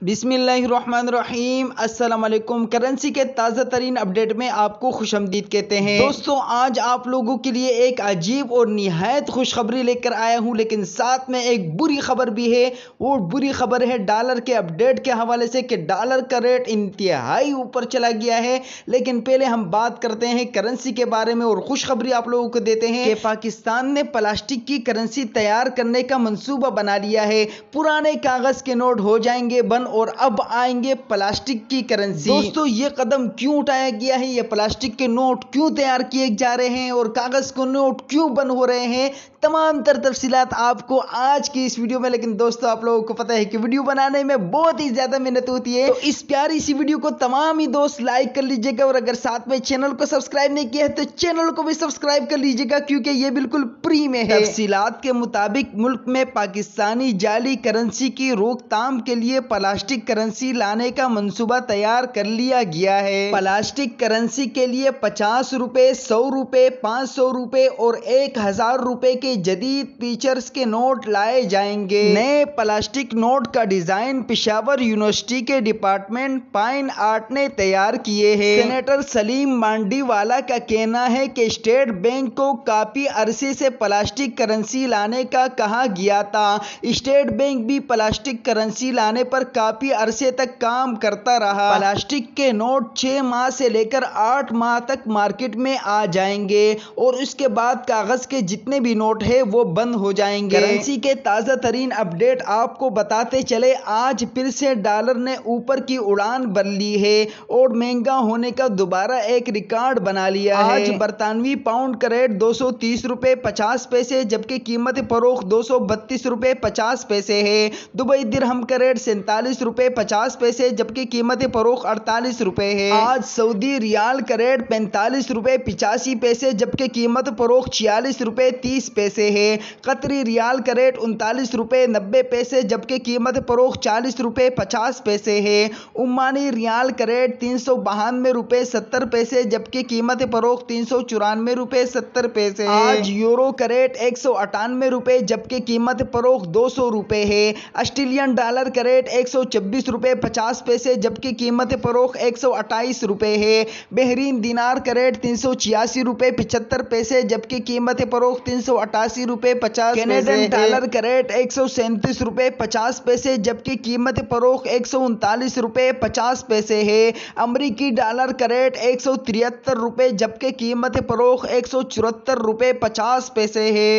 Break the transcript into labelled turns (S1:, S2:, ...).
S1: बिस्मिल्लाहिर्रहमानिर्रहीम। अस्सलाम वालेकुम। करंसी के ताज़ा तरीन अपडेट में आपको खुशआमदीद कहते हैं। दोस्तों, आज आप लोगों के लिए एक अजीब और निहायत खुशखबरी लेकर आया हूँ, लेकिन साथ में एक बुरी खबर भी है। वो बुरी खबर है डॉलर के अपडेट के हवाले से कि डॉलर का रेट इंतहाई ऊपर चला गया है। लेकिन पहले हम बात करते हैं करेंसी के बारे में और खुशखबरी आप लोगों को देते हैं कि पाकिस्तान ने प्लास्टिक की करेंसी तैयार करने का मंसूबा बना लिया है। पुराने कागज के नोट हो जाएंगे बंद और अब आएंगे प्लास्टिक की करेंसी। दोस्तों, ये कदम क्यों उठाया गया है, ये प्लास्टिक के नोट क्यों तैयार किए जा रहे हैं और कागज के नोट क्यों बंद हो रहे हैं, तमाम तफसीलात आपको आज की इस वीडियो में। लेकिन दोस्तों, आप लोगों को पता है कि वीडियो बनाने में बहुत ही ज्यादा मेहनत होती है, तो इस प्यारी सी वीडियो को तमाम ही दोस्त लाइक कर लीजिएगा और अगर साथ में चैनल को सब्सक्राइब नहीं किया है तो चैनल को भी सब्सक्राइब कर लीजिएगा, क्योंकि ये बिल्कुल फ्री में है। तफसीलात के मुताबिक मुल्क में पाकिस्तानी जाली करेंसी की रोकथाम के लिए प्लास्टिक करेंसी लाने का मंसूबा तैयार कर लिया गया है। प्लास्टिक करेंसी के लिए 50 रुपए, 100 रुपए, 500 रुपए और 1000 रुपए के जदीद फीचर्स के नोट लाए जाएंगे। नए प्लास्टिक नोट का डिजाइन पेशावर यूनिवर्सिटी के डिपार्टमेंट फाइन आर्ट ने तैयार किए हैं। सेनेटर सलीम मांडीवाला का कहना है कि स्टेट बैंक को काफी अरसे से प्लास्टिक करेंसी लाने का कहा गया था। स्टेट बैंक भी प्लास्टिक करेंसी लाने पर काफी अरसे तक काम करता रहा। प्लास्टिक के नोट 6 माह से लेकर 8 माह तक मार्केट में आ जाएंगे और उसके बाद कागज के जितने भी नोट है वो बंद हो जाएंगे। करेंसी के ताजा तरीन अपडेट आपको बताते चले, आज फिर से डॉलर ने ऊपर की उड़ान भर ली है और महंगा होने का दोबारा एक रिकॉर्ड बना लिया है। आज बरतानवी पाउंड का रेट 230 रुपए 50 पैसे जबकि कीमत फरोख्त 232 रुपए 50 पैसे है। दुबई दिरहम का रेट 47 रुपए 50 पैसे जबकि कीमत फरोख्त 48 रुपए है। आज सऊदी रियाल का रेट 45 रुपए 85 पैसे जबकि कीमत फरोख्त 46 रुपए 30 पैसे है। कतरी रियाल का रेट 39 रुपए 90 पैसे जबकि कीमत फरोख्त 40 रुपए 50 पैसे है। ओमानी रियाल का रेट 392 रुपए 70 पैसे जबकि कीमत फरोख्त 394 रुपए 70 पैसे है। आज यूरो का रेट 198 रुपए जबकि कीमत फरोख्त 200 रुपए है। ऑस्ट्रेलियन डॉलर का रेट 126 रुपए 50 पैसे जबकि कीमत फरोख्त 128 रुपए है। बहरीन दिनार का रेट 386 रुपए 75 पैसे जबकि कीमत फरोख्त 388 रुपए 50 पैसे। कैनेडियन डॉलर का रेट 137 रुपए 50 पैसे जबकि कीमत फरोख्त 139 रुपए 50 पैसे है। अमरीकी डॉलर का रेट 173 रुपए जबकि कीमत फरोख्त 174 रुपए 50 पैसे है।